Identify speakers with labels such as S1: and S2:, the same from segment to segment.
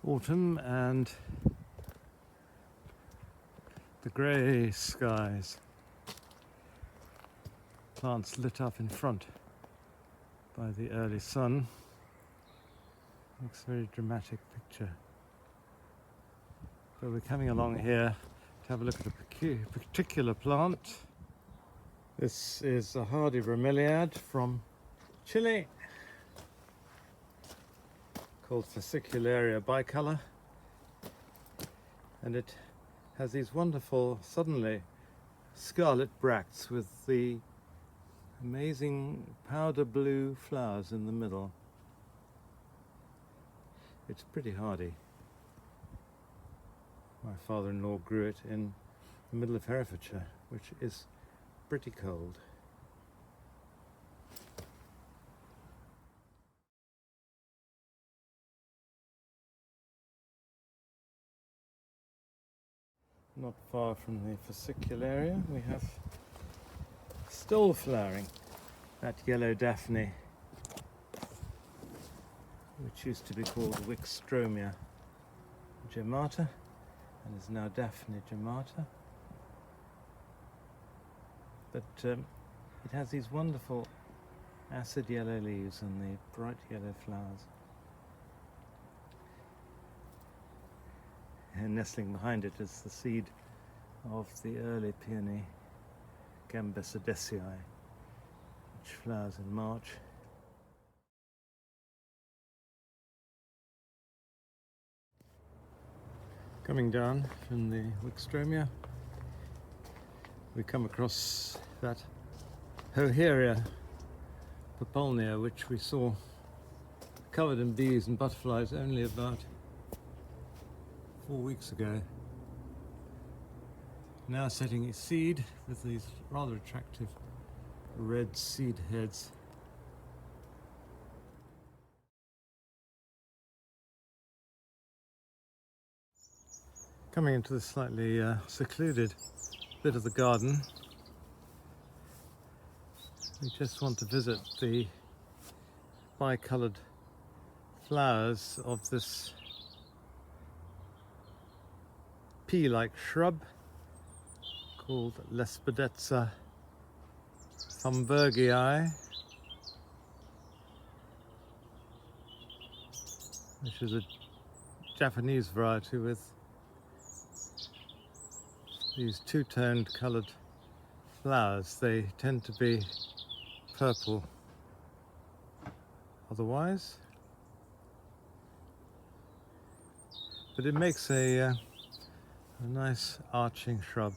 S1: autumn and the grey skies. Plants lit up in front by the early sun. Makes a very dramatic picture. But we're coming along here to have a look at a particular plant. This is a hardy bromeliad from Chile called Fascicularia bicolor, and it has these wonderful, suddenly scarlet bracts with the amazing powder blue flowers in the middle. It's pretty hardy. My father-in-law grew it in the middle of Herefordshire, which is pretty cold. Not far from the Fascicularia we have still flowering that yellow Daphne, which used to be called Wikstroemia gemmata and is now Daphne gemmata. But it has these wonderful acid yellow leaves and the bright yellow flowers. And nestling behind it is the seed of the early peony Gambesidecii, which flowers in March. Coming down from the Wikstroemia, we come across that Hydrangea populnea, which we saw covered in bees and butterflies only about 4 weeks ago. Now setting its seed with these rather attractive red seed heads. Coming into the slightly secluded bit of the garden, we just want to visit the bicoloured flowers of this pea-like shrub called Lespedeza Thunbergii, which is a Japanese variety with these two-toned coloured flowers. They tend to be purple otherwise, but it makes a nice arching shrub,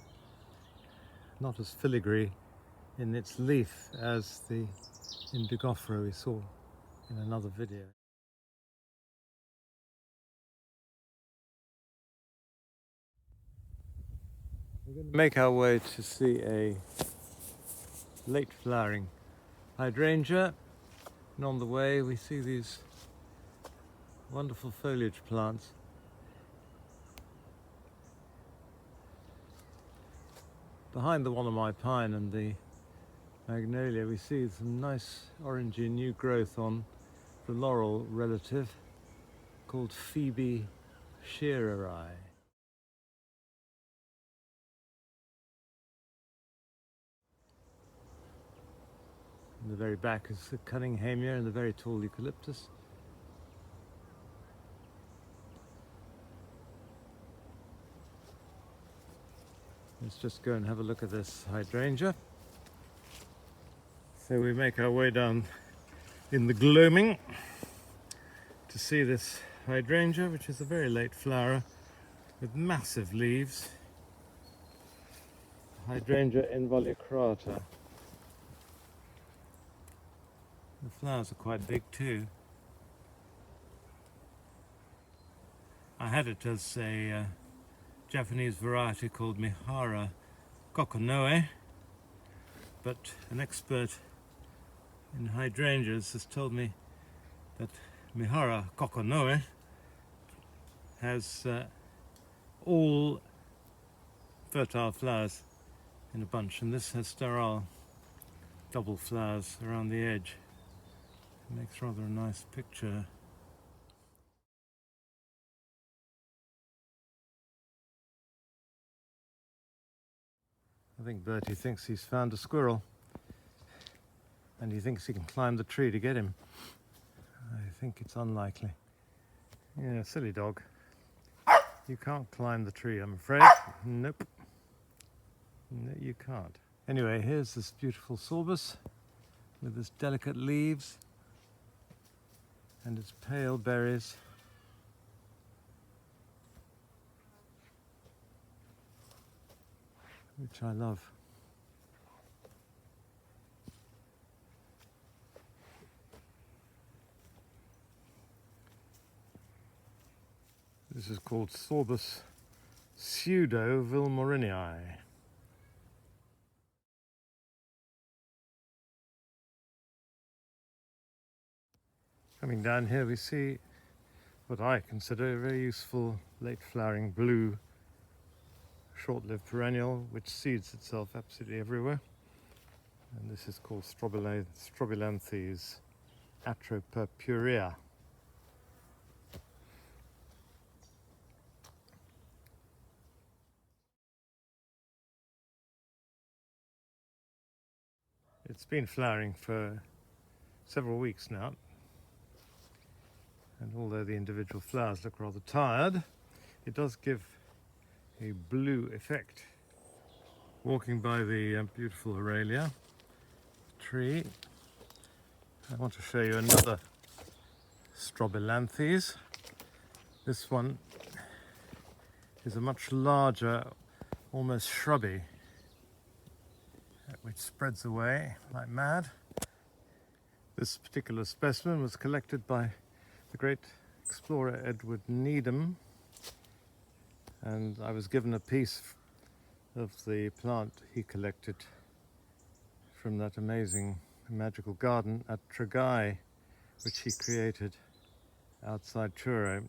S1: not as filigree in its leaf as the involucrata we saw in another video. We're going to make our way to see a late flowering hydrangea, and on the way we see these wonderful foliage plants. Behind the Wallichiana pine and the magnolia we see some nice orangey new growth on the laurel relative called Phoebe sheareri. In the very back is the Hydrangea and the very tall eucalyptus. Let's just go and have a look at this hydrangea. So we make our way down in the gloaming to see this hydrangea, which is a very late flower with massive leaves. Hydrangea involucrata. The flowers are quite big too. I had it as a Japanese variety called Mihara kokonoe, but an expert in hydrangeas has told me that Mihara kokonoe has all fertile flowers in a bunch, and this has sterile double flowers around the edge. It makes rather a nice picture. I think Bertie thinks he's found a squirrel, and he thinks he can climb the tree to get him. I think it's unlikely. Yeah, silly dog. You can't climb the tree, I'm afraid. Nope. No, you can't. Anyway, here's this beautiful Sorbus with its delicate leaves and its pale berries. Which I love. This is called Sorbus pseudovilmorinii. Coming down here we see what I consider a very useful late flowering blue short-lived perennial which seeds itself absolutely everywhere. And this is called Strobilanthes atropurpurea. It's been flowering for several weeks now, and although the individual flowers look rather tired, it does give a blue effect. Walking by the beautiful Aurelia tree, I want to show you another Strobilanthes. This one is a much larger, almost shrubby, which spreads away like mad. This particular specimen was collected by the great explorer Edward Needham, and I was given a piece of the plant he collected from that amazing magical garden at Hydrangea, which he created outside Truro.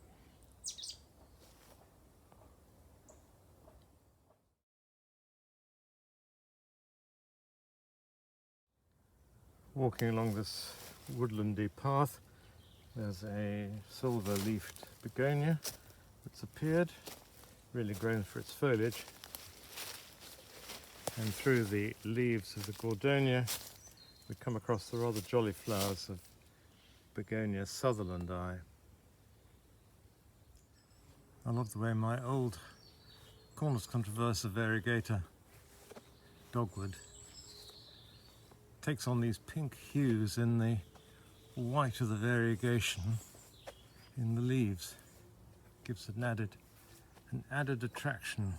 S1: Walking along this woodlandy path, there's a silver-leafed begonia that's appeared, really grown for its foliage. And through the leaves of the gordonia, we come across the rather jolly flowers of Begonia sutherlandi. I love the way my old Cornus controversa variegata dogwood takes on these pink hues in the white of the variegation in the leaves. Gives an added attraction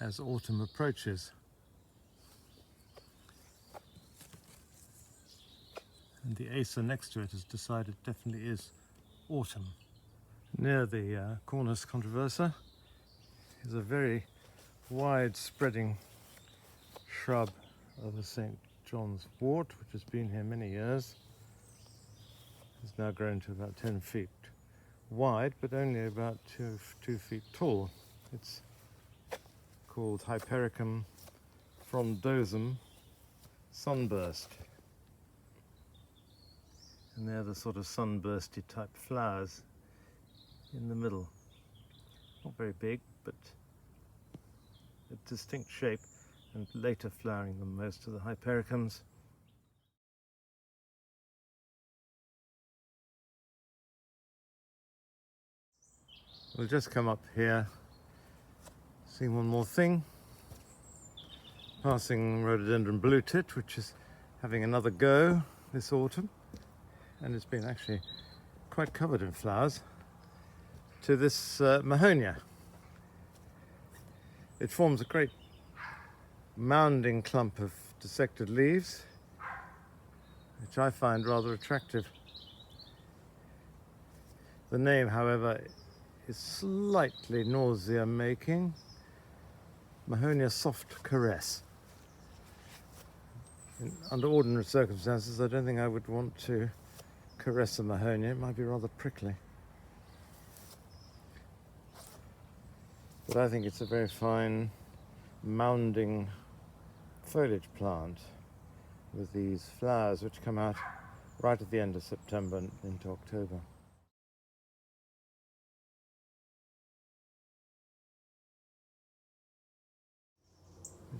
S1: as autumn approaches. And the acer next to it has decided definitely is autumn. Near the Cornus controversa is a very wide spreading shrub of the St. John's wort, which has been here many years. It's now grown to about 10 feet wide, but only about 2 feet tall. It's called Hypericum frondosum sunburst. And they're the sort of sunbursty type flowers in the middle. Not very big, but a distinct shape, and later flowering than most of the Hypericums. We'll just come up here, see one more thing. Passing rhododendron blue tit, which is having another go this autumn, and it's been actually quite covered in flowers, to this Mahonia. It forms a great mounding clump of dissected leaves, which I find rather attractive. The name, however, is slightly nausea-making. Mahonia soft caress. Under ordinary circumstances, I don't think I would want to caress a Mahonia. It might be rather prickly. But I think it's a very fine mounding foliage plant with these flowers which come out right at the end of September and into October.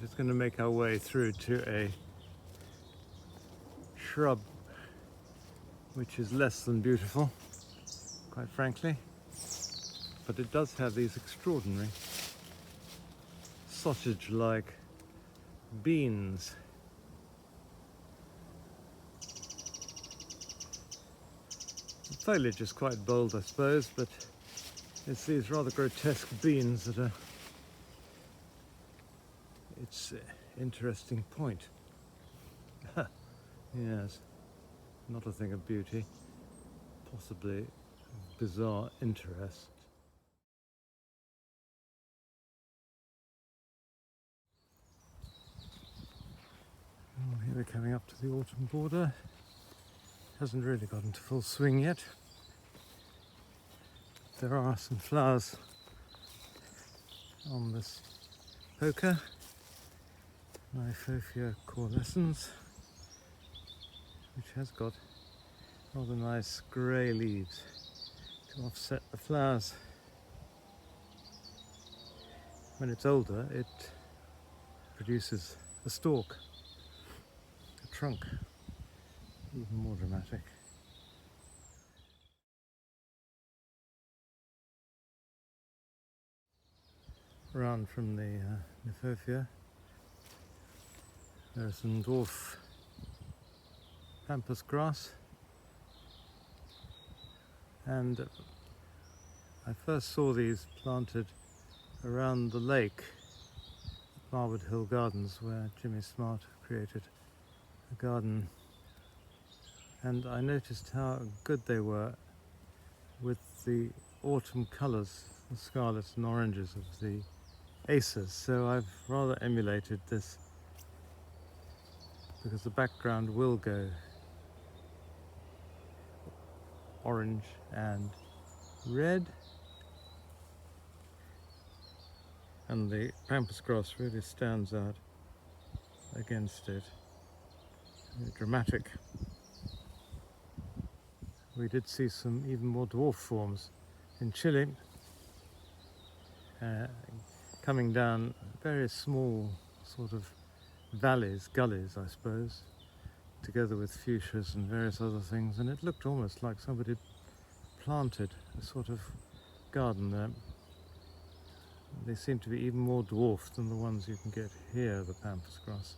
S1: just going to make our way through to a shrub which is less than beautiful, quite frankly, but it does have these extraordinary sausage-like beans. The foliage is quite bold, I suppose, but it's these rather grotesque beans that are its interesting point. Yes, not a thing of beauty, possibly of bizarre interest. Oh, here we're coming up to the autumn border. Hasn't really got into full swing yet. There are some flowers on this poker, Kniphofia caulescens, which has got rather nice grey leaves to offset the flowers. When it's older, it produces a stalk, a trunk, even more dramatic. Around from the Kniphofia, there is some dwarf pampas grass, and I first saw these planted around the lake at Marwood Hill Gardens, where Jimmy Smart created a garden, and I noticed how good they were with the autumn colours, the scarlets and oranges of the acers, so I've rather emulated this, because the background will go orange and red, and the pampas grass really stands out against it. Very dramatic. We did see some even more dwarf forms in Chile, coming down various small sort of valleys, gullies I suppose, together with fuchsias and various other things, and it looked almost like somebody planted a sort of garden there. They seem to be even more dwarfed than the ones you can get here, the pampas grass.